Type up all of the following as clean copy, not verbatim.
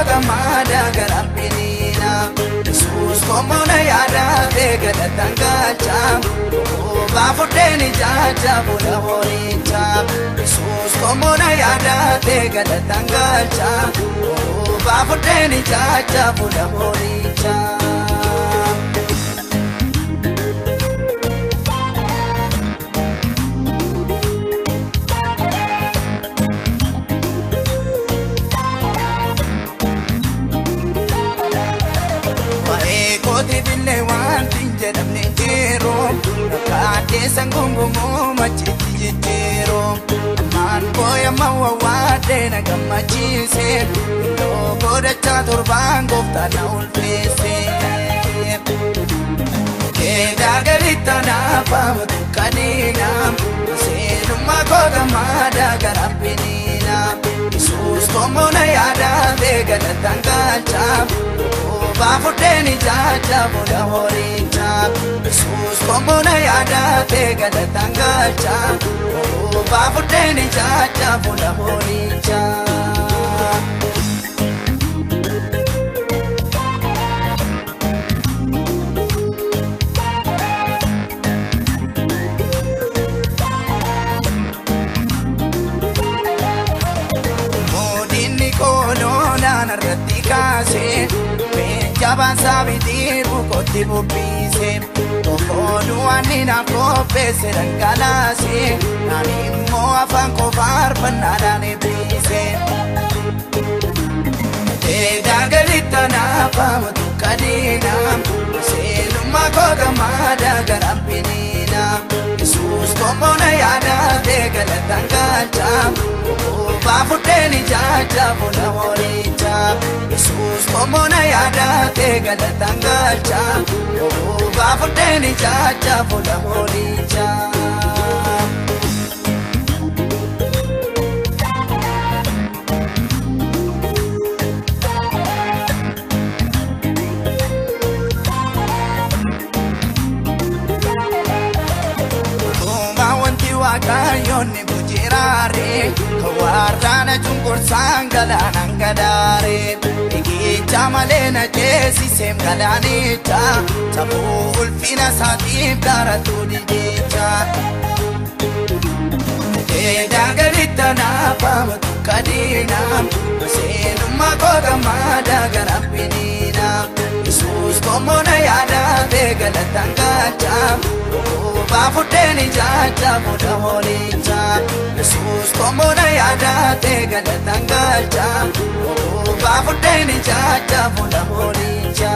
gamada garapinina Jesus komona yada tega datangacha bafudeni jaja bula horincha Jesus komona yada tega datangacha bafudeni jaja bula horincha Sangungu machijiro man boya mawawade na gamachise logo da chatur bango tana ulfese ke dagarita na pamatu kanina senu magoga mada garapinina Jesus komona yada vega da tangacha bafudeni jaja bula horincha Jesus komona yada tega da tangacha bafudeni jaja bula horincha modini kono na ratikase Jaban sabiti bukoti bupise Tokodu anina kopese rangalase Nani mo afan kofar panadane bise Te dagalita na pamatu kadina Senu makoga mada garampinina Jesus komona yada tegalatangacha bafudeni jaja bula horincha Jesus komona yada tegalatangacha bafudeni jaja bula horincha Kayonni bujirare kawarana jungur sangala nangadare igi chamalena jesi sem galanita tabu ulfina satib daratu dijecha dagarita na pamatu kadina senu magoga mada garapinina Jesus komona yada vegala tangacha bafudeni jaja bula horincha Jesus komona yada tegala tangacha bafudeni jaja bula horincha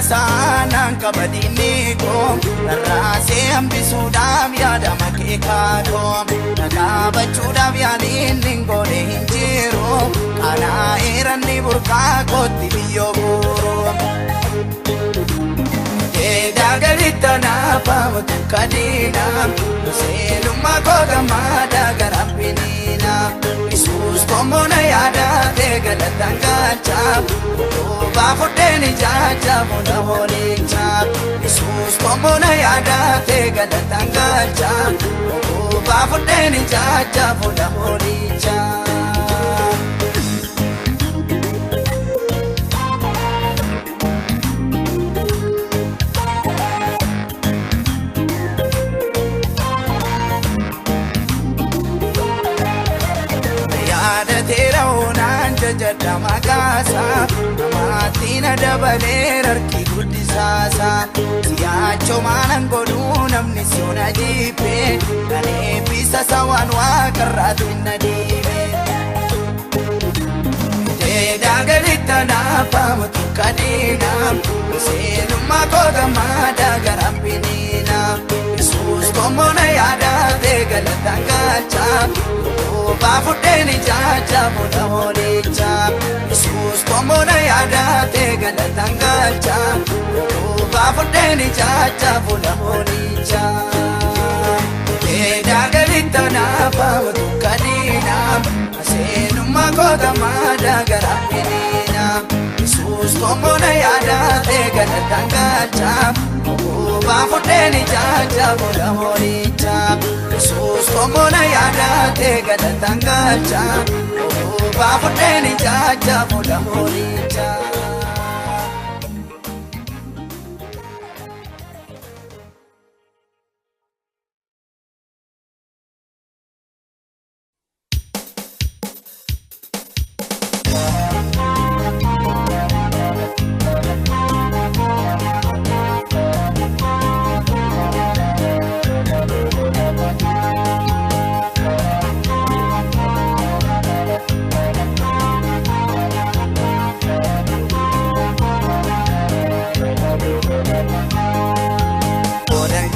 Sanan kabadini ko narase ambisudam yada makekado nakabachuda yaningo de hinjiro ana erani burka koti biyogoro dagarita na pamatu kadina senu magoga mada garapinina Jesus komona yada tegala tangacha bafudeni jaja bula horincha Jesus komona yada tegala tangacha bafudeni jaja bula horincha jada magasa matina dabale rarki gudisasa siacho manangodu namni siona jipe nane bisa sawan wa karatu nadibe dagalita na pamatu kadina senu magoga mada garapinina Jesus komona yada tegala tangacha bafudeni jaja bula horincha Jesus komona yada tegala tangacha bafudeni jaja bula horincha dagalita na pamatu kadina senu magoga mada garapinina Yesus komona yada te galatan galcha Bafudeni jaja bola moricha Yesus komona yada te galatan galcha Bafudeni jaja bola moricha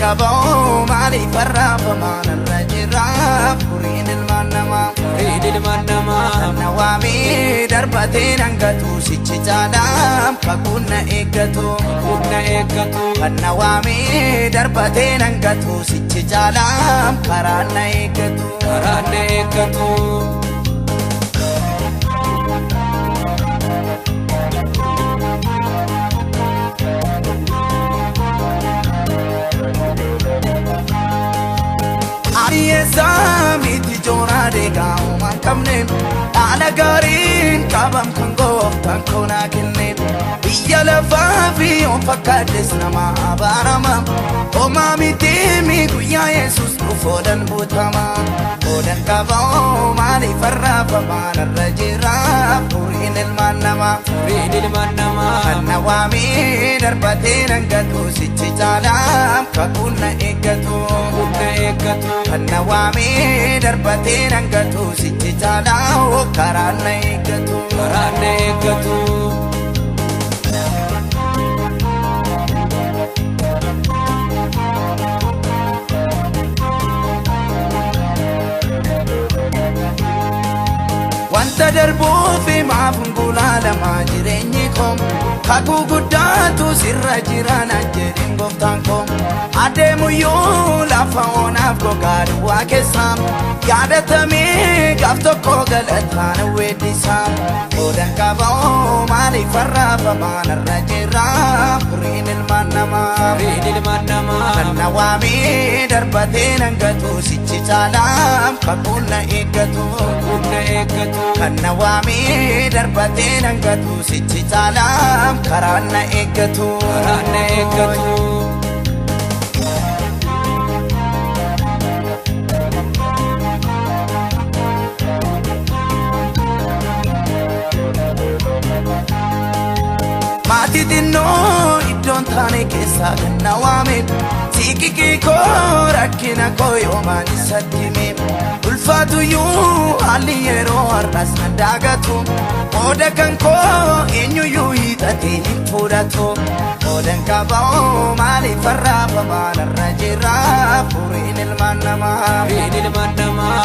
Kabau mali farra pamana rajira purin ilmanama nawami darbate nangatu sichijalam kakunna ekatu nawami darbate nangatu sichijalam karana ekatu Samiti jona dega man kamne ala garin kabam kango tankona kinne biya la fafi on fakades nama abarama o mami temi kuya Jesus ufodan butama odan kabao mali farra famana rajira purin el manama nawami darbate nangatu sichijalam kakunna ekatu nawami darbate nangatu sichijala o karana ekatu Wanta darbu fi maafungula lama jireenyi kom kaku guddatu sirra jirana jedhin gooftaan kom adeemu yoo lafa onaaf gogaadhu waa keessaa yaadatamee gaaf tokko galataan weeddisaa odan qaboo maaliif farraafamanarra jirra furiin ilmaan namaa kan nawaamii darbatee nangatu sichi caalaam kakuun na eeggatu kan nawaamii darbatee nangatu sichi caalaam karaan na eeggatu Matidinno iddoon taane keessa ganna waame Tikiki ko rakkina ko yoomaan isatti hime ulfaatuyyuu haalli yeroo har'as na daagatu Oda kan ko eenyuyyuu hiixatee hin fudhatu Odan qaboo maaliif farraafamanarra jirra furiin ilmaan namaa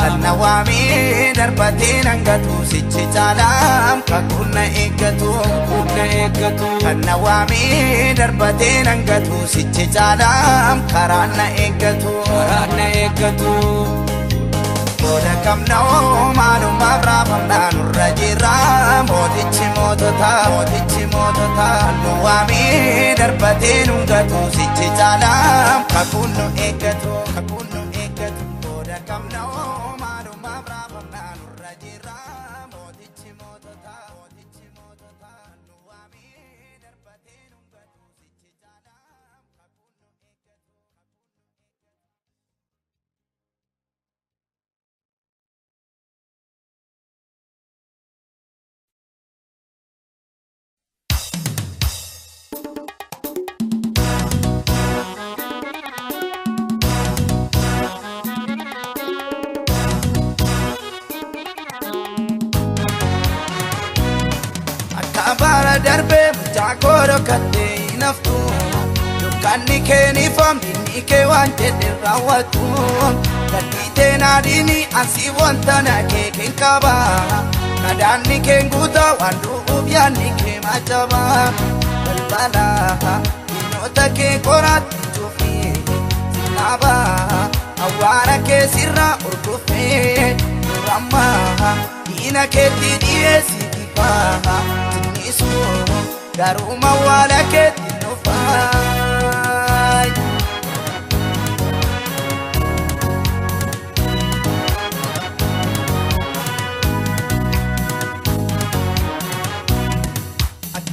kan nawaamii darbatee nangatu sichi caalaam kakuun na eeggatu kan nawaamii darbatee nangatu sichi caalaam karaan na eeggatu Oda kam na'oo maalumaaf raafamnaa nurra jirra mootichi mootota nawaamii darbatee nungatu sichi caalaam kakuun nu eeggatu Oda kam na'oo maalumaaf raafamnaa nurra jirra mootichi mootota nawaamii darbatee nungatu sichi caalaam kakuun nu eeggatu Akabara darbe muchakoro kate inaftu Dukani ke ni famdi ni ke wante de rawatu Kadite nadini ansi wantana ke kenkaba Kadani ke nguta wandu ubyani ke majaba Balbala inota ke korat chufi Sinaba awara ke sirra urkufe Nurama ina ke tidiye sikipa Tinisu garuma wala keetti nufaay.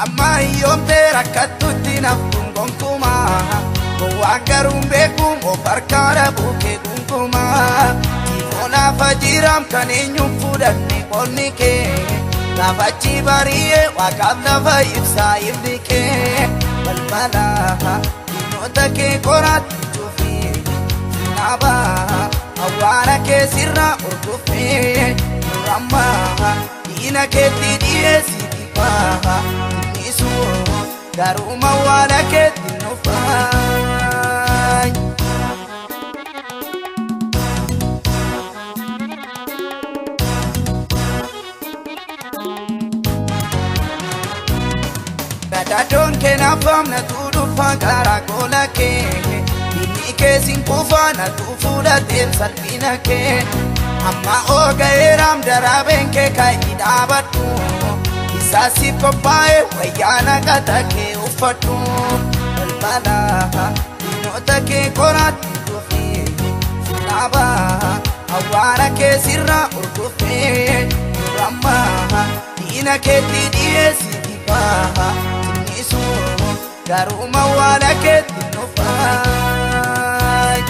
Amma yoomte rakkattutti naftuun gonkumaa waan garuun beekuun of harkaadha buukee gonkumaa laafa jiram kan eenyuun fudhanne qonni kee laafachi bari'ee waaqaaf lafa ibsaa ifni kee balbala diinota kee qoratti cufee naabaa awwaara kee sirraa hordofee nurrammaa diina keetti dhiyeessiti baa innisuu garuma waala keetti nufaay. Dadon kena famna tudu fangara kola ke ini ke singkufa na tu fuda tem salpina ke amma oga eram daraben ke kai idabatu isasi kopae wayana kata ke ufatu balbala inota ke korati tufi naba awara ke sirra urkufe ramma ina ke tidiesi diba garuma wala keetti nufaay.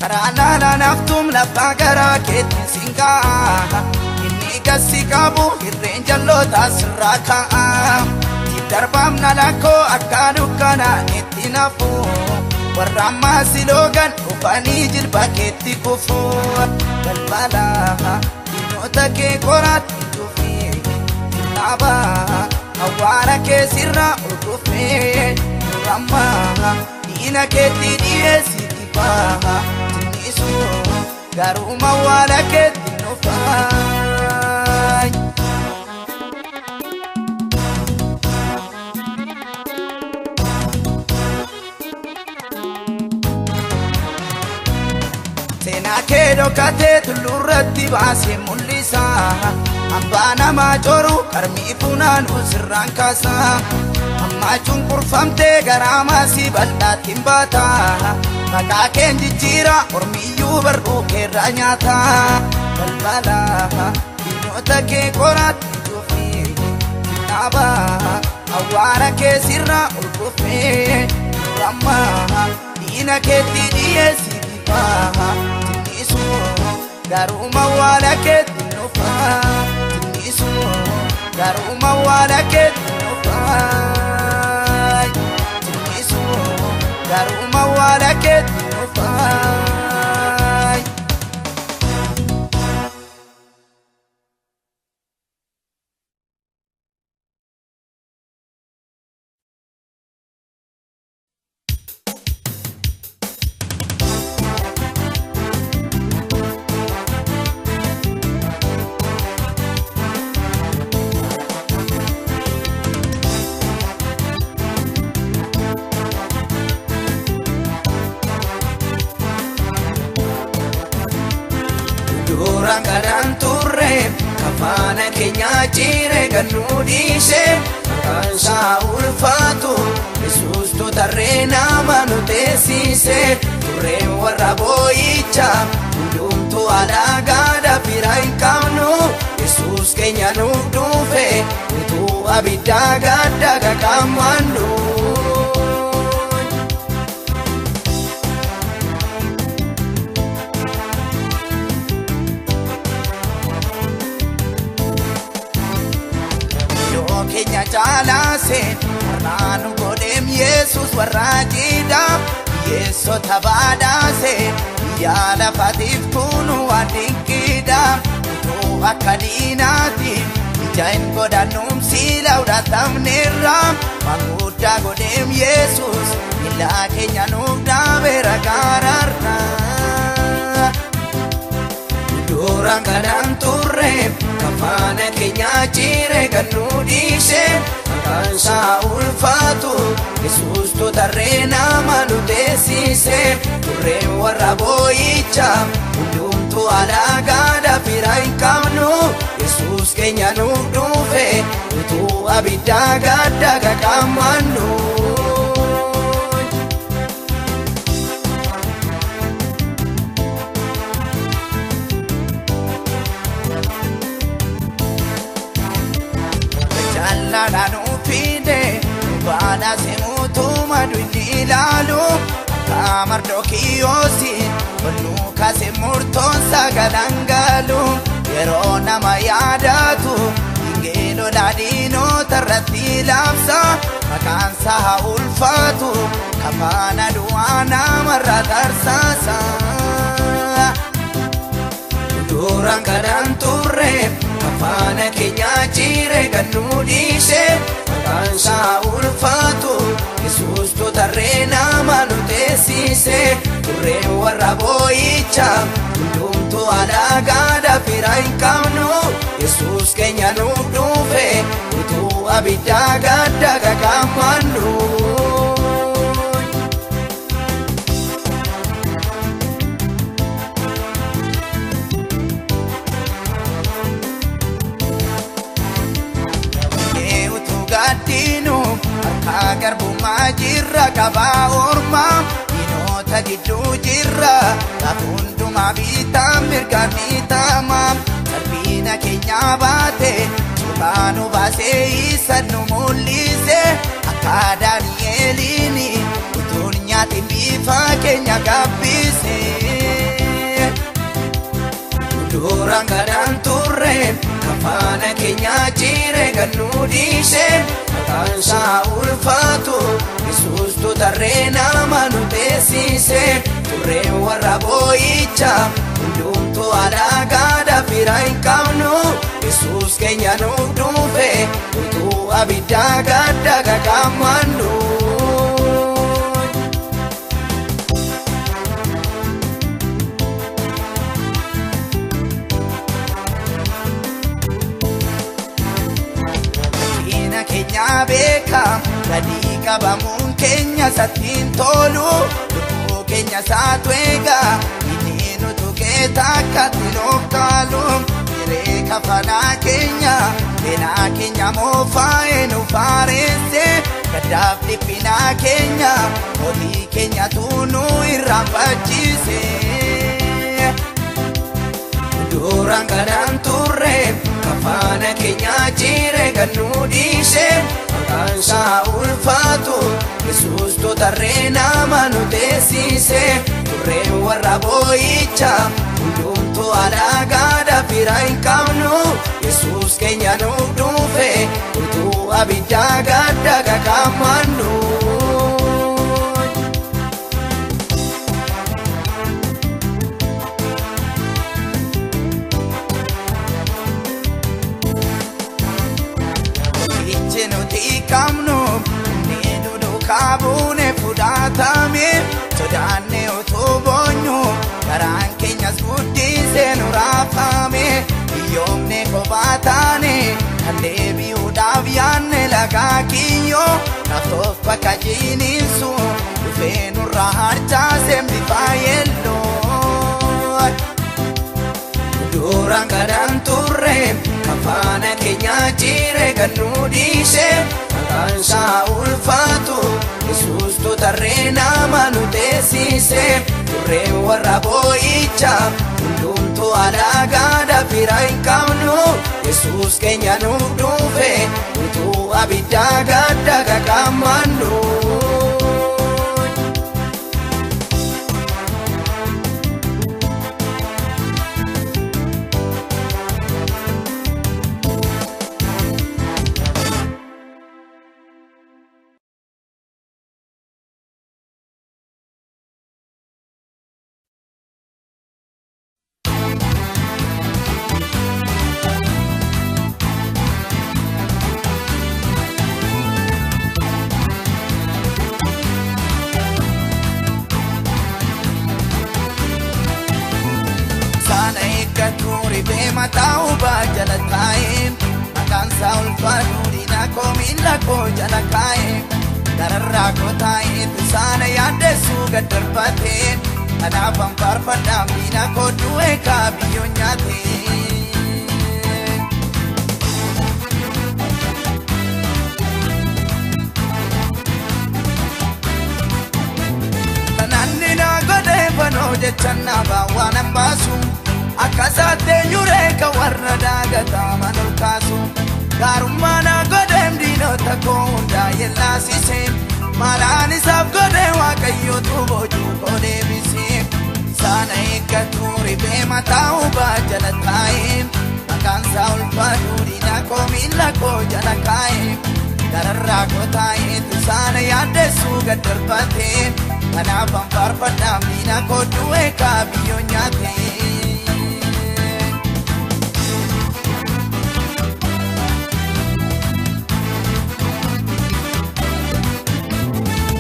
Karaana naftum lafa gara keetti singaa inni gassi qabu irreen jalloota sirraa ka'a darbamna lakkoo akka dukkanaa itti nafuu warramma silogan ufani jilba keetti kufuu balbala diinota kee qoratti cufee naabaa awwaara kee sirraa hordofee nurramma diina keetti dhiyeessiti baa innisuu garuma waala keetti nufaay. Kedo kate tulurratti baase mul'isa abbaa namaa joru qarmii funaanu sirraan kaasa amma cunqurfamtee garaa si bal'aatti hin baata maqaa keen jijjiira ormiyyuu barruu keerraa nyaata balbala diinota kee qoratti cufee naabaa awwaara kee sirraa hordofee nurrammaa diina keetti dhiyeessiti baa garuma wala keetti nufaay. Innisuu garuma wala keetti nufaay. Innisuu garuma wala keetti nufaay. Kadang turre kafana kenya jire ganudise kansa ulfatu Yesus to tarena manutesise turre warra boicha undum to alaga da pirain kamnu Yesus kenya nudufe tu abidaga daga kamanu. Kenya jalase warranu godem Yesus warrajida Yeso tabadase yala fatif kunu adikida tu akadinati jain godanum sila udatam niram mamuda godem Yesus ila Kenya nuda berakararna durang kadang turre kafana keenya jire gannu dhiise maqaan isaa ulfaatu Yesuus totarree nama nu teessise turreen warra boo'icha hundumtuu alaagaadha fira hin qabnu Yesuus keenya nuuf dhufe utuu abiddaa gadda qaqammannu Jaalladhaan ufide baala semuutuma duwini ilaalu akka Mardokiyoosi onnuu kaase murtoon sagalangalu yeroo nama yaadatu hingeelo dhaadhiinota irratti labsa maqaan isaa ulfaatu kafana du'aa namarra tarsaasa duraan kadhan turre kafana keenya jire gannu dhiise maqaan isaa ulfaatu Yesuus totarree nama nu teessise turreen warra boo'icha hundumtuu alaagaadha fira hin qabnu Yesuus keenya nuuf dhufe utuu abiddaa gadda qaqammannu Garbummaa jirra qabaa ormaa diinota gidduu jirra lafa hundumaa bitaa mirgaan bitama salphina keenya baate suuraa nu baasee isa nu mul'ise akka Daani'eliini utuun nyaatiin bifa keenya gabbise duraan kadhan turre kafana keenya jire gannu dhiise maqaan isaa ulfaatu Yesuus totarree nama nu teessise turreen warra boo'icha hundumtuu alaagaadha fira hin qabnu Yesuus keenya nuuf dhufe utuu abiddaa gadda qaqammannu beeka gadii qabamuun keenya sattiin tolu lubbuu keenya saatu eegaa inni nu tuqee takkatti nuuf taalu hiree kafanaa keenya seenaa keenya moofaa'ee nu faareesse gaddaaf dhiphinaa keenya mootii keenyatu nu irraanfachiise duraan kadhan turre kafana keenya jire gannu dhiise maqaan isaa ulfaatu Yesuus totarree nama nu teessise turreen warra boo'icha hundumtuu alaagaadha fira hin qabnu Yesuus keenya nuuf dhufe utuu abiddaa gadda qaqammannu kamnu nidu dukaabune fudhatame sodaanne utuu boonyu garaan keenyas guddise nu raafame hiyyoomne kophaa taane kan deebi'uudhaaf yaanne lagaa kiyyoo naftoof bakka jiiniinsu dhufee nurraa harcaase bifaa yeelloo duraan kadhan turre kafana keenya jire gannu dhiise maqaan isaa ulfaatu Yesuus totarree nama nu teessise turreen warra boo'icha hundumtuu alaagaadha fira hin qabnu Yesuus keenya nuuf dhufe utuu abiddaa gadda qaqammannu jalataayim maqaan isaa ulfaatu diina koo miila koo jala kaayim gararraa koo taa'ee tusaana yaaddeessuu gad darbatee kanaaf anfaarfadhaam diina koo du'ee kaabiyyoo nyaatee. Jechanna baawwanan baasu akkasaatti eenyuree ka warra daagataa manol kaasu gaarummaa na godheem diinota koo hundaa yellaasise maalaan isaaf godhee waaqayyootu boojuu koo deebise isaana eeggatu ribee mataa hubaa jala taa'ee maqaan isaa ulfaatu diina koo miila koo jala kaa'ee gararraa koo taa'ee tusaana yaaddeessuu gad darbatee kanaaf anfaarfadhaam diina koo du'ee kaabiyyoo nyaatee.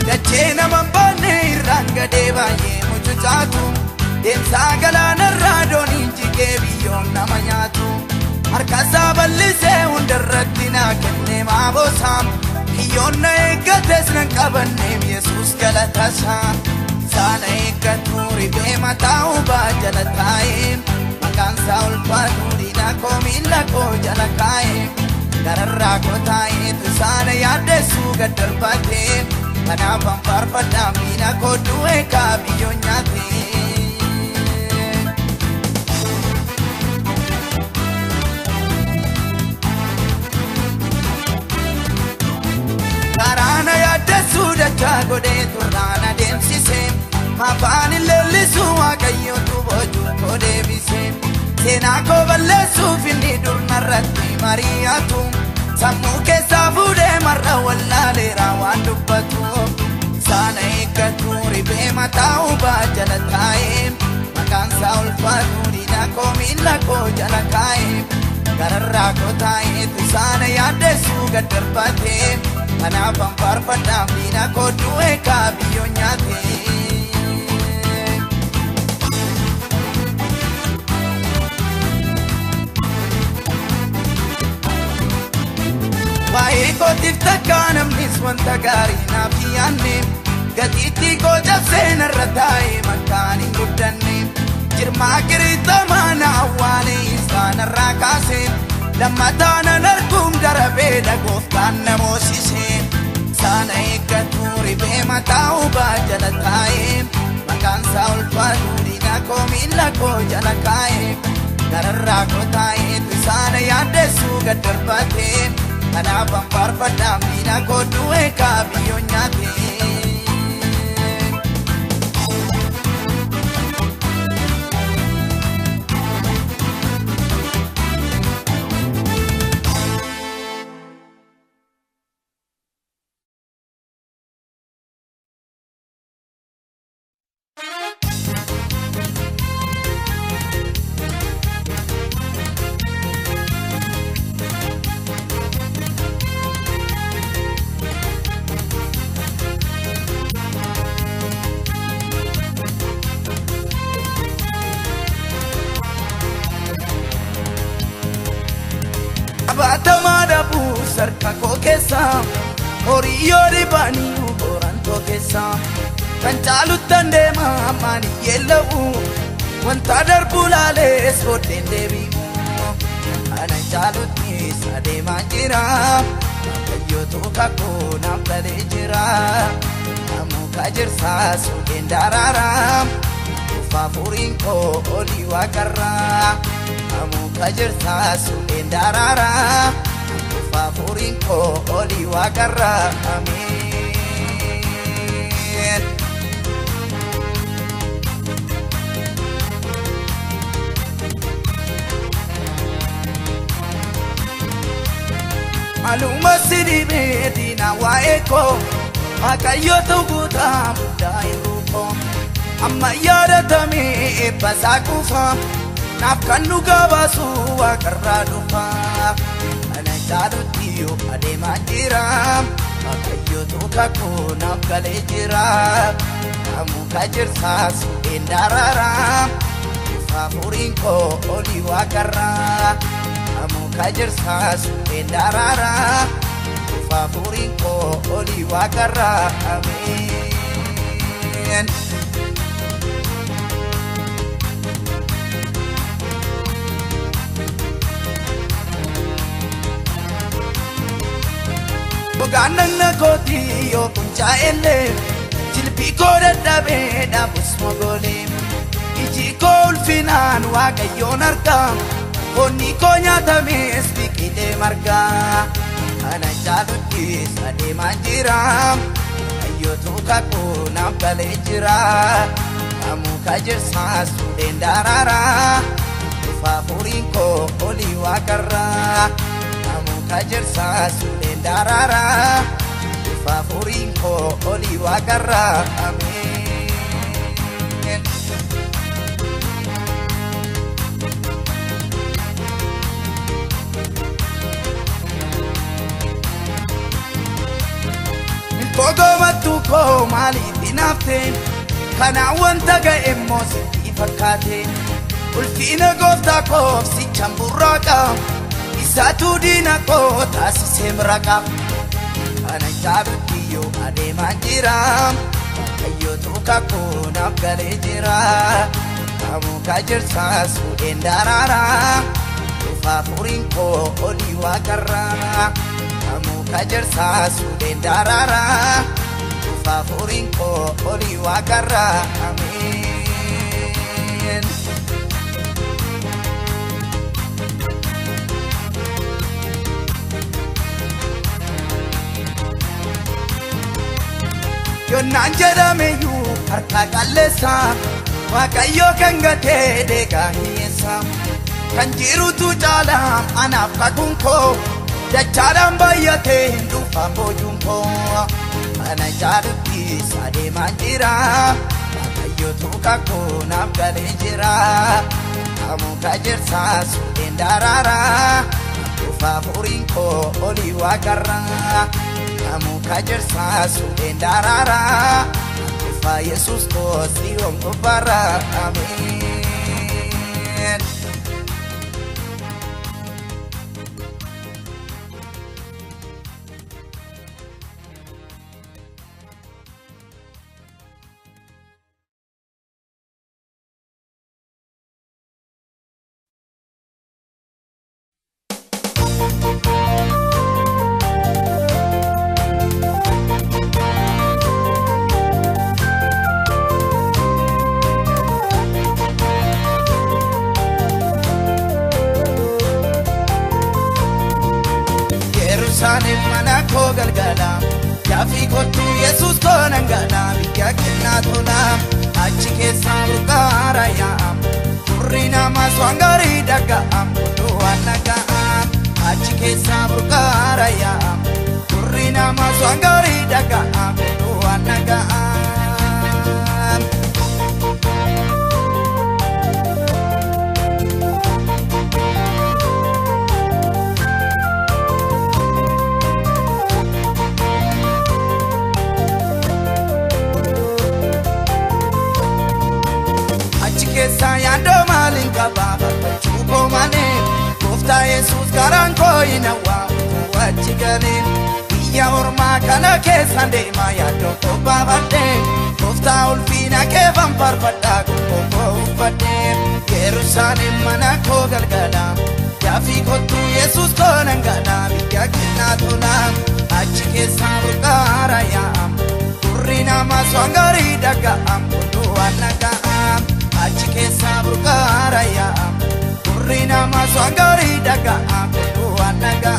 Dachee nama baanne irraan gadee baay'ee mucucaatu deemsaa galaanarraa dooniin jigee biyyoon nama nyaatu harkasaa bal'isee hundarratti naa kennee maaboosaam biyyoon na eeggates nan qabanneem Yesuus galatasaa isaana eeggatu ribee mataa hubaa jala taa'ee maqaan isaa ulfaatu diina koo miila koo jala kaa'ee gararraa koo taa'ee tusaana yaaddeessuu gad darbatee kanaaf anfaarfadhaam diina koo du'ee kaabiyyoo nyaatee. Karaana yaaddeessuu dachaa godhee turraana deemsise mafaan leellisuu waaqayyootu boojuu koo deebise seenaa koo balleessuuf inni durnarratti mari'atu sammuu keessaa fuudhee marra wallaaleeraa waan dubbatu isaana eeggatu ribee mataa hubaa jala taa'ee maqaan isaa ulfaatu diina koo miila koo jala kaa'ee gararraa koo taa'ee tusaana yaaddeessuu gad darbatee kanaaf anfaarfadhaam diina koo du'ee kaabiyyoo nyaatee. Waa'ee kootiif takkaa namnis wanta gaarii naaf yaanne gatiittii koo cabsee narra taa'ee maqaan hin guddanne jirmaa qiriixamaa na awwaalee isaanarraa kaasee lammataanan arguum darabee dhagooftaan na moosisee isaana eeggatu ribee mataa hubaa jala taa'ee maqaan isaa ulfaatu diina koo miila koo jala kaa'ee gararraa koo taa'ee tusaana yaaddeessuu gad darbatee kanaaf anfaarfadhaam diina koo du'ee kaabiyyoo nyaatee. Baatamaa dhabuu sarka koo keessaa horiyyoo dhibaanii borantoo keessaa kan caaluttan deemaa ammaan yeella'u wanta darbu laalees booddeen deebi'u ana caaluttis adeemaa jira waaqayyootu kakuu naaf galee jira namuka jirsaa suuqeen daraaraa dhufa furiin koo olii waaqarraa. Amuka jirtaa suuqeen daraaraa dhufa furiin koo olii waaqarraa amiin. Maluma sidibee diina waa'ee koo waaqayyootu guutaa muddaa hiruu koo amma yaadatamee eebbasaa kuufaa. Naaf kan nu gabaasu waaqarraa dhufa ana caalutti yoo adeemaa jira waaqayyootu kakuu naaf galee jira namuka jirsaa suuqeen daraaraa dhufa furiin koo olii waaqarraa kajersaas endarara fafurin ko oli wakarra amen Boganan na koti yo puncha ele jilbi ko dadhabe dabus mogolim iji ko ulfinan waaqayyoon argam konni ko nyaatames biqilee margaa ana jaalutti adeemaa jira ayyootu kakuu naaf galee jira amuu kajersaas fuudheen darara faafuriin koo olii waaqarraa amuu kajersaas fuudheen darara faafuriin koo olii waaqarraa ameen Kogomatu ko mali binaften kana wanta ga emosi ifakate ulfina gofta ko si chamburaka isatu dina ko tasisemraka kana jabtiyo ade manjira ayo tuka ko nafgale jira kamu kajersa su endarara fafurin ko oli wakarra kamu kajersa su endarara fafurin ko oli wakarra amen yo nanjara meyu harka kallesa wakayo kangate dega hiesa kanjiru tu jala anaf kakunko dacharam bayate hindu pambojumko ana jaruti sade manjira wakayo tu kakuna galejira kamu kajersa sudendarara fafurinko oli wakarra kamu kajersa sudendarara fa Yesus ko siom bara amen Jerusalem manako galgala yafi kotu Yesus ko nangala bikya kinna tola achi keessa burqara yaam kurrina maswangari daga ambudu anaga achi keessa burqara yaam kurrina maswangari daga ambudu anaga Sayando malinga baba chuko mane kofta Yesus garanko ina wa wachigane iya orma kana ke sande mayado ko baba de kofta ulfina ke vampar pada ko ufade Jerusalem mana ko galgala yafi ko tu Yesus ko nangana bikya kinna tola achike samurkara ya kurrina maswangari daga ambudu anaga Achike saburkara ya kurrina maswangari daga ambudu anaga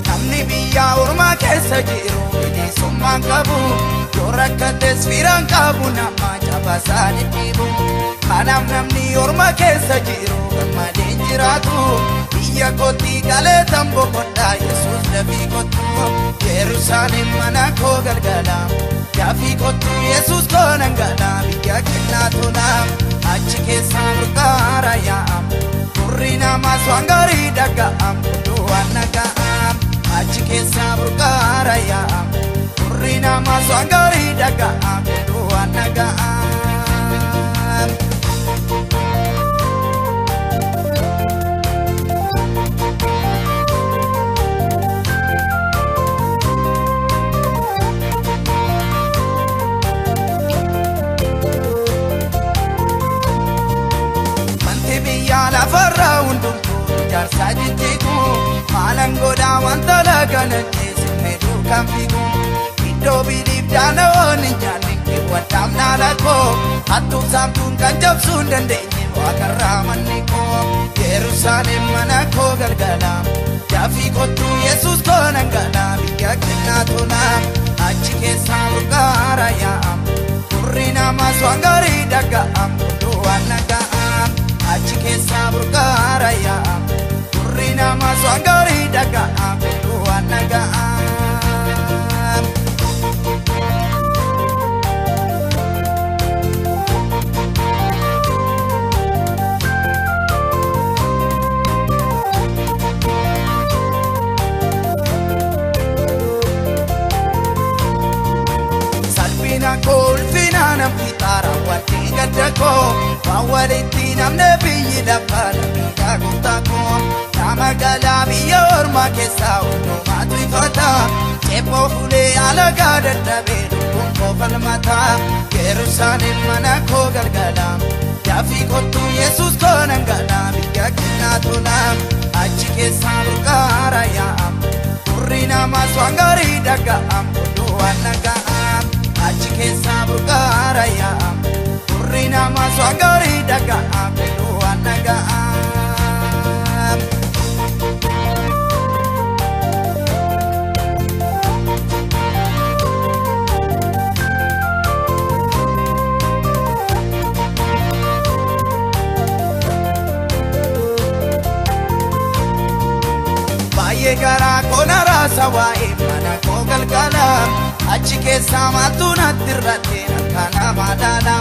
Namni biya urma kesa jiru ini summan kabu Rakkates firan qabu nama jabasani tibu kanam namni orma keessa jiru gammadeen jiraatu biyya kooti galee tambo kodhaa Yesuus dafii kottu Yerusaalem mana koo galgala dafii kottu Yesuus koo nangala biyya kennaa tola achi keessaa burqaara yaa'am turri namaa waan gaarii dhaga'am oduu waan naga'am achi keessaa burqaara yaa'am turri namaa waan gaarii dhaga'am oduu waan naga'am. Lafarra hundumtu jaarsaa jijjiigu maalan godhaa wanta laganatti simmeetu kan fiigu iddoo biliif daana'oon hin nyaanne waddaam naala koo hattuuf saamtuun kan jabsuu hin dandeenye waaqarraa manni koo Yerusaalem mana koo galgala dafii kottu Yesuus koo nangala biyya kennaa tola achi keessaa burqaara yaa'am turri namaas waan gaarii dhaga'am oduu waan naga'am achi keessaa burqaara yaa'am turri namaas waan gaarii dhaga'am oduu waan naga'am. Kolfina namni taara wanti gadda koo waan walitti namne biyyi lafa miidhaa gooftaa koo nama galaa biyya ormaa keessaa hundumaatu ifata ceeboo fuulee alagaa dadhabee lubbuun koo falmata Yerusaalem mana koo galgala dafii kottu Yesuus koo nangala biyya kennaa tola achi keessaa burqaara yaa'am turri namaas waan gaarii dhaga'am oduu waan naga'am. Achi keessaa burqaara yaa'am turri namaas waan gaarii dhaga'am oduu waan naga'am. Baay'ee garaa koona raasa waa'ee mana koo galgala achi keessaa maaltu natti irratti harkaan madaala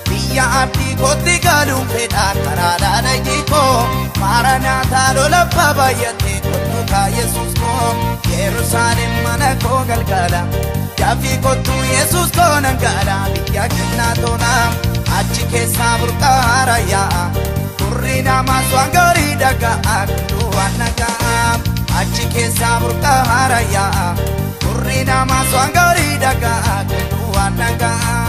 biyya abdii kootti galuun fedhaa karaadhaa dhaqii koo Maranaataa lolabbaa baay'atee kottu kaa Yesuus koo Yerusaalem mana koo galgala dafii kottu Yesuus koo nangala biyya kennaa tola achi keessaa burqaara yaa'am turri namaas waan gaarii dhaga'am oduu waan naga'am achi keessaa burqaara yaa'am turri namaas waan gaarii dhaga'am oduu waan naga'am.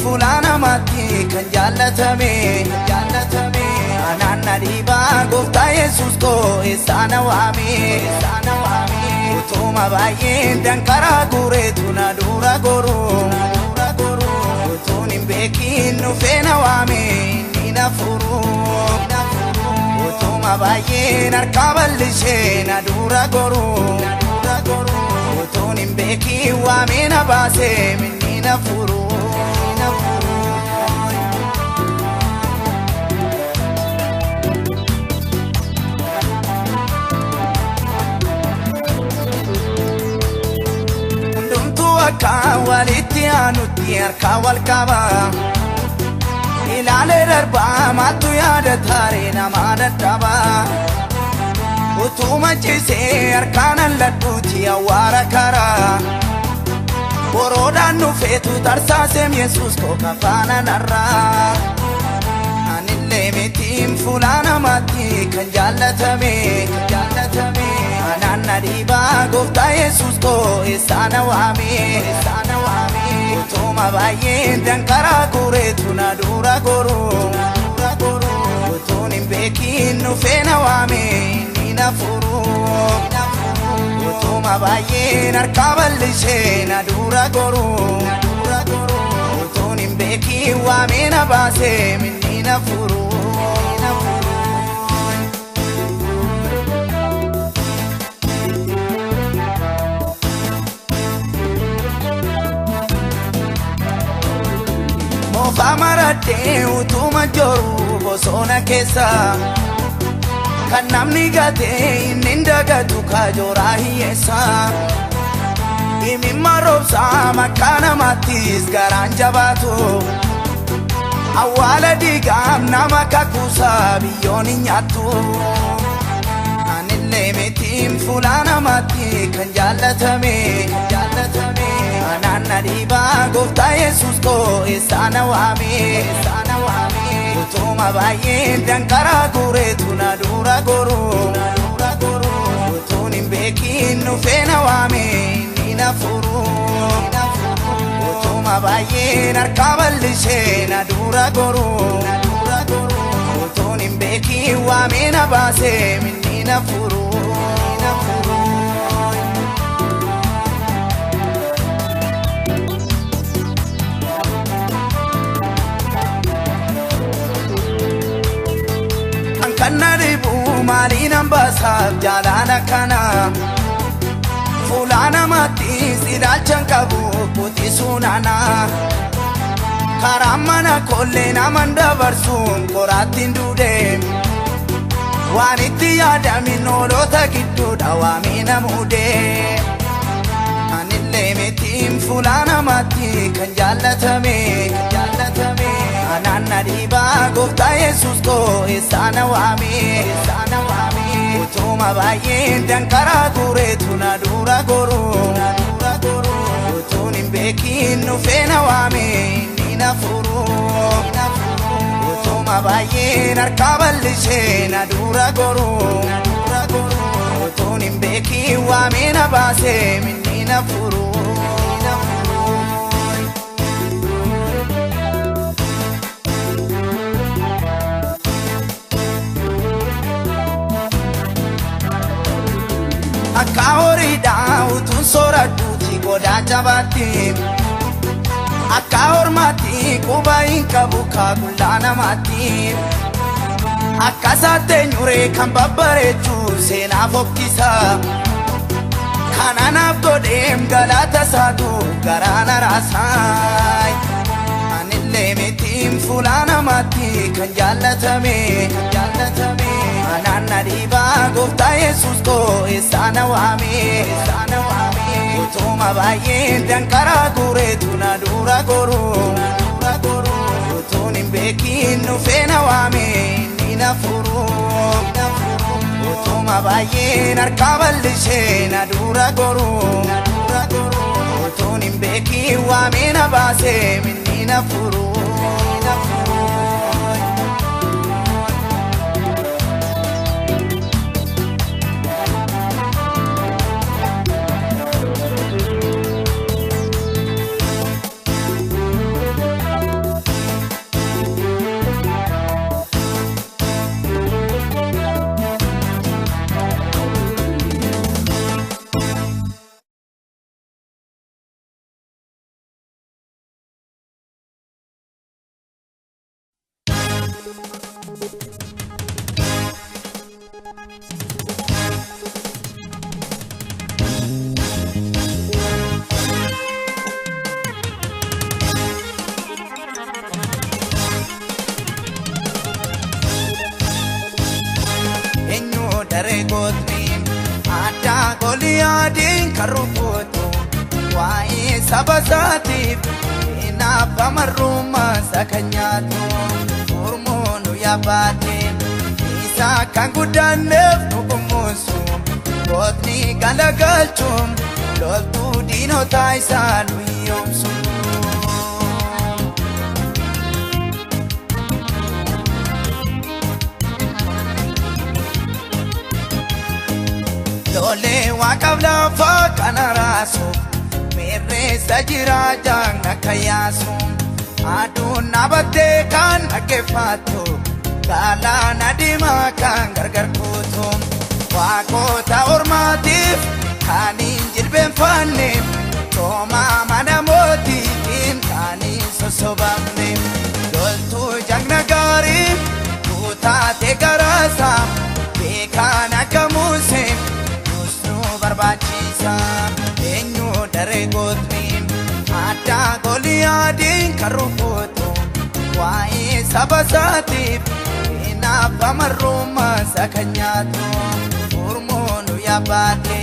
Fulana mati kan jaallatame anaan na dhiibaa gooftaa Yesuus koo eessana waame utuma baay'een dankaraa guureetu na dura goru utuun hin beekin dhufee na waame inni na furu utuma baay'een harkaa bal'ishee na dura goru utuun hin beekin waame na baase inni na furu. Akka walitti aanutti harkaa wal qaba ilaalee darbaa maattu yaada taaree namaa dadhaba utuma ciisee harkaan alladhuuti awwaara karaa boroodhaan dhufeetu tarsaaseem Yesuus koo kafaana narraa anillee mitiin fuula nama kan jaallatame anaan na dhiibaa gooftaa Yesuus koo eessana waame utuma baay'een dankaraa guureetu na dura goru utuun hin beekin dhufee na waame inni na furu utuma baay'een harkaa bal'isee na dura goru utuun hin beekin waame na baasee inni na furu. Famarate utuma joru bosona keessa kan namni gate inni ndagatu kajora hiyesa imimma robsa makana matis garan jabato awala digam nama kakusa biyoni nyatu anille metim fulana mati kan jaallatame anaan na dhiibaa gooftaa Yesuus koo eessana waame utuma baay'een dankaraa guureetu na dura goru utuun hin beekin dhufee na waame inni na furu utuma baay'een harkaa bal'isee na dura goru utuun hin beekin waame na baasee inni na furu. Kanaribu malina basab jalana kana fulana mati silachan kabu puti sunana karamana kolle namanda barsun koratin dude waniti yadami nolota giddu dawami namude anille metim fulana mati kan jaallatame anaan na dhiibaa gooftaa Yesuus koo eessana waame utuma baay'een dankaraa guureetu na dura goru utuun hin beekin dhufee na waame inni na furu utuma baay'een harkaa bal'isee na dura goru utuun hin beekin waame na baasee inni na furu. Akka horiidhaa utuun sooradhuuti godaa jabaatti akka hormaatti quba hin qabu kaagullaa namaatti akka saatteenyuree kan babbareechu seenaa fokkisa kananaaf godheem galata isaatu garaana raasaay anillee mitiim fuulaa namaatti kan jaallatame anaan na dhiibaa gooftaa Yesuus koo eessana waame utuma baay'een dankaraa guureetu na dura goru utuun hin beekin dhufee na waame inni na furu utuma baay'een harkaa bal'isee na dura goru utuun hin beekin waame na baasee inni na furu. Ada Goliatin karuputu wae sabasatif inapa maruma sakanyatu hormonu ya batin isa kangudanef nukumusu botni galagalchum loltu dino taisan wiyomsu Ole wakabla fa kanarasu mere sajira janga kayasu adun nabate kan akefatu kala nadima kan gargar kutu wako ta ormatif kanin jilben fanne toma manamoti in kanin sosobamne doltu jangna gari kuta te garasa bekana kamuse barbachisa enyu dare gotmi ada goliadin karupoto wai sabasati ina pamaruma sakanyato urmonu yabate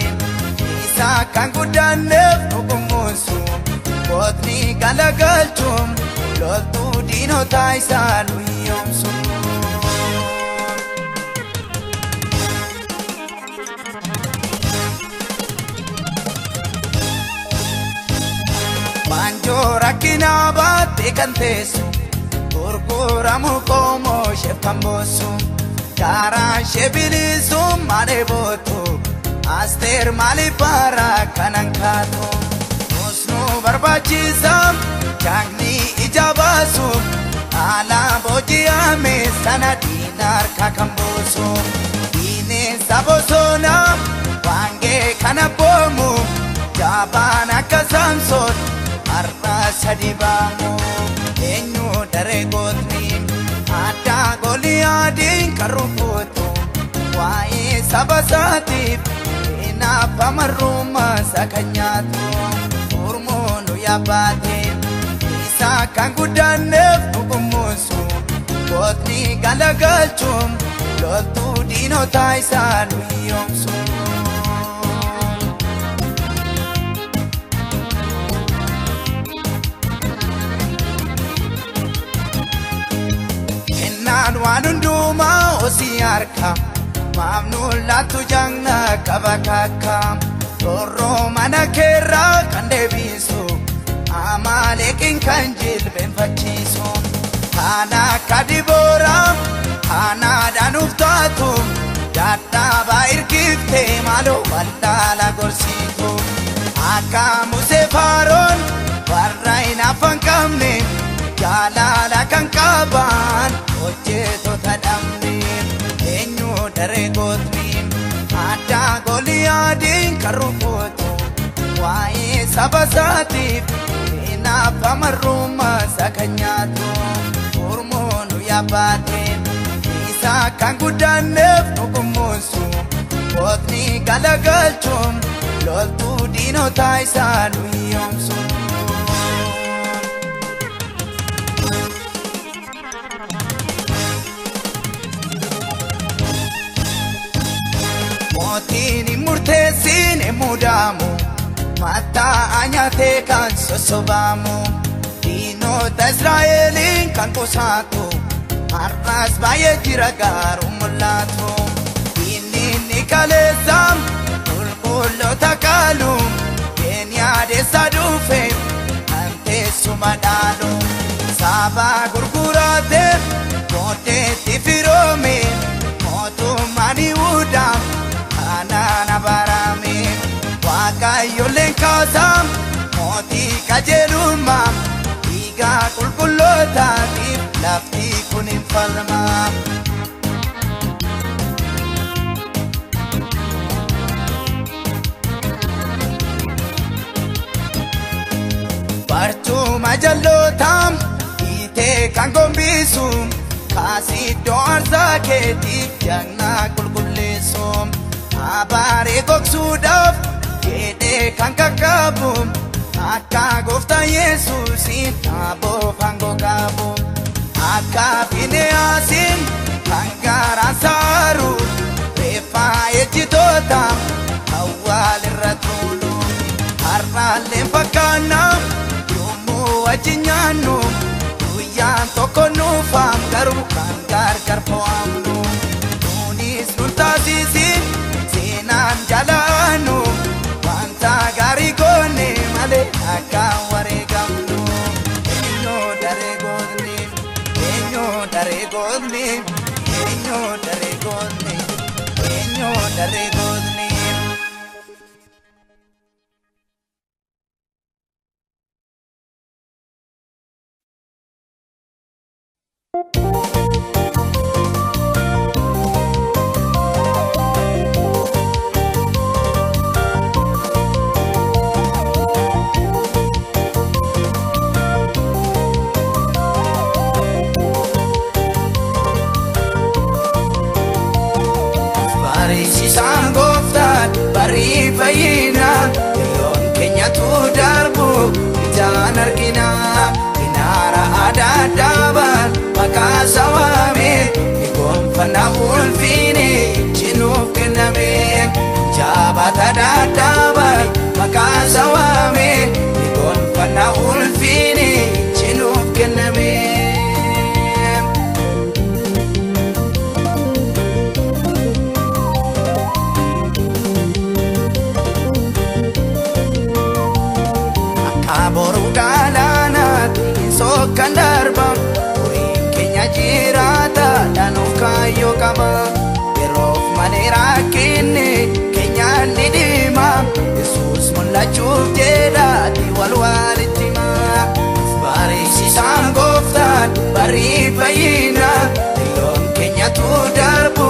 isa kangudane nugumusu gotni galagaltum lotu dino taisa luyomsu Manjora kinabate kantesu Gurguramu como shefambosu Kara shebilisu manebotu Aster malipara kanankato Musnu barbachisam Jagni ijabasu Ala bojiame sana dinar kakambosu Dine sabosona Wange kanapomu Jabana kasamsot Arta sadibamu enyu dare gotni ada goliadin karuputu wai sabasati ina pamaruma sakanyatu urmonu yabate isa kangudane fukumusu gotni galagalchum lotu dino taisa luyomsu Wanunduma osiarka mamnulla tujangna kabakaka roro manakera kandebisu amalekin kanjil benfachisu kana kadibora kana danuftatu datta bairkifte malo wallala gorsitu aka musefaron warraina fankamne jalala kankaban ojeto tadamni enyu dare gotmi ada goliadin karupoto wai sabasati ina pamaruma sakanyatu urmonu yabate isa kangudane nugumusu gotni galagalchum loltu dino taisa luyomsu Motini murtesine mudamu Mata anyate kan sosobamu Dino ta Israelin kan kusatu Arras baye jiragaru mulatu Dini nikalesam Ulkullo takalum Kenya desa dufe Ante sumadalu Saba gurgurate Mote tifirome Motu mani udam Anana barami Wakayo lenkasam Moti kajeluma Iga kulkulota Tip lafti kunin falma Barchu majallotam Ite kangombisu Kasi doar zaketip Jangna kulkulesum Abare goksudaf Kede kankakabum Akka gofta Yesusin Abo fango kabum Akka pineasin Kangaran saru Refa ejitotam Awal irratulu Harralen pakanam Yumu wajinyanu Uyan toko nufam Garu kangar karpoamnu Nunis nuntasisin Sinan jalanu Wanta gari gone male Akka waregamnu Enyo dare godni Enyo dare godni Enyo dare godni Enyo dare godni fayyina Yoon keenyatu darbu ijaan argina Inaara adda addaaban maqaa sawaame Ni gonfannaa ulfiini jinuuf kenname Jaabata adda addaaban maqaa sawaame Ni gonfannaa ulfiini jinuuf kenname Boru galaanaatti sokkan darba Horiin keenya jiraata dhanuuf kaayyoo qaba Yeroof malee rakkinni keenyaan ni dhima Yesuus mul'achuuf jedhaati walitti hima Barsiisaan gooftaan barii fayyina Yoon keenyatu darbu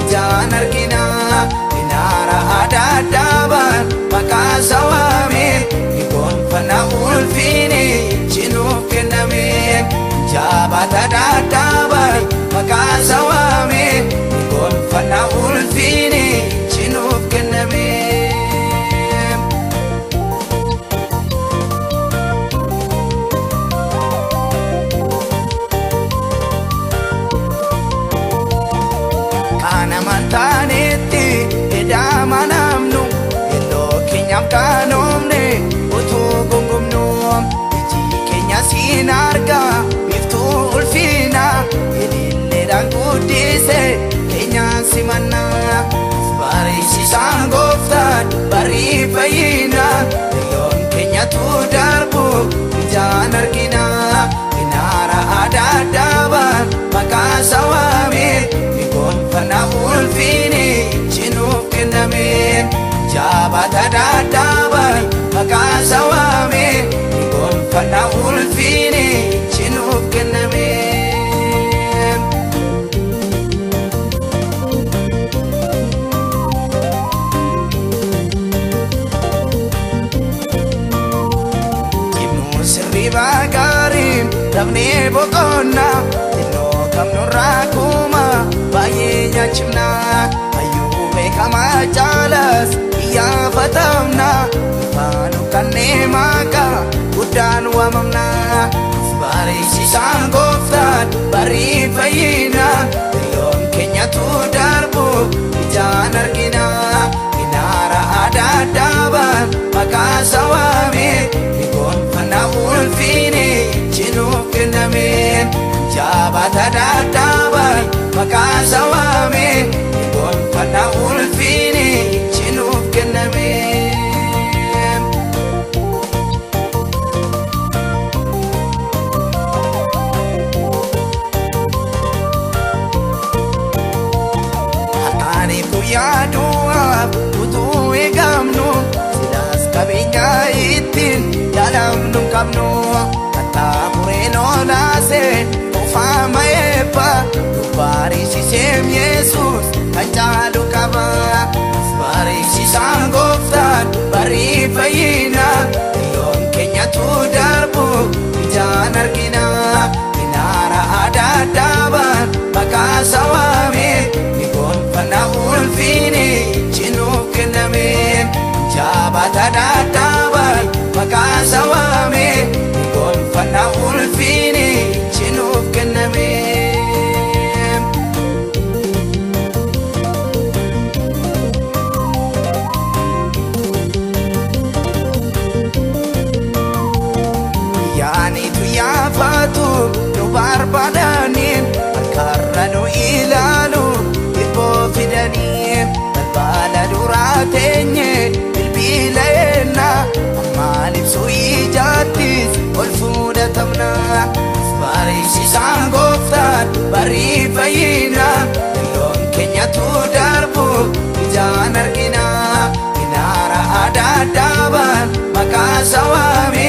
ijaan argina Inaara adda addaaban maqaa sawaame Gonfannaa ulfiini jinuuf kenname Jaabata adda addaaban maqaa sawaame Gonfannaa ulfiini jinuuf kenname Kana mantaanetti edama namnu Iddoo keenyaaf kaanoomne utuu gungumnu Iji keenya siin arga biftuu ulfiina Ililleedhaan guddise keenyaan simanna Barsiisaan gooftaan barii fayyina Yoon keenyatu darbu ijaan argina Inaara adda addaaban maqaa sawaame Ni gonfannaa ulfiini jinuuf kenname Jaabata adda addaaban maqaa sawaame Ni gonfannaa ulfiini jinuuf kenname Himnuu sirrii baagaariin dhabnee boqonna Xinnoo qabnurraa kuma baay'ee nyaachifna Hayyuu beekamaa jaalas iyyafatamna Faanu kannee maqaa guddaan waamamna Barsiisaan gooftaan barii fayyina Yoon keenyatu darbu ijaan argina Inaara adda addaaban maqaa sawaame Ni gonfannaa ulfiini jinuuf kenname Jaabata adda addaaban maqaa sawaame Ni gonfannaa ulfiini jinuuf kenname Halkaniif guyyaa du'aaf utuu eegamnu Silaas qabeenya ittiin yaalamnu qabnu Kattaamureen olaaseen ofaama eebba Barsiiseem Yesuus kan caalu qaba Barsiisaan gooftaan barii fayyina Yoon keenyatu darbu ijaan argina Inaara adda addaaban maqaa sawaame Ni gonfannaa ulfiini jinuuf kenname Jaabata adda addaaban maqaa sawaame Ni gonfannaa ulfiini jinuuf kenname Yaanitu yaafatu nu barbaadaniin Harkarra nu ilaalu dhibboo fidaniin Balbala duraa teenye bilbila eenna Ammaan ibsuu ijaattis ol fuudhatamna Barsiisaan gooftaan barii fayyina Yoon keenyatu darbu ijaan argina Inaara adda addaaban maqaa sawaame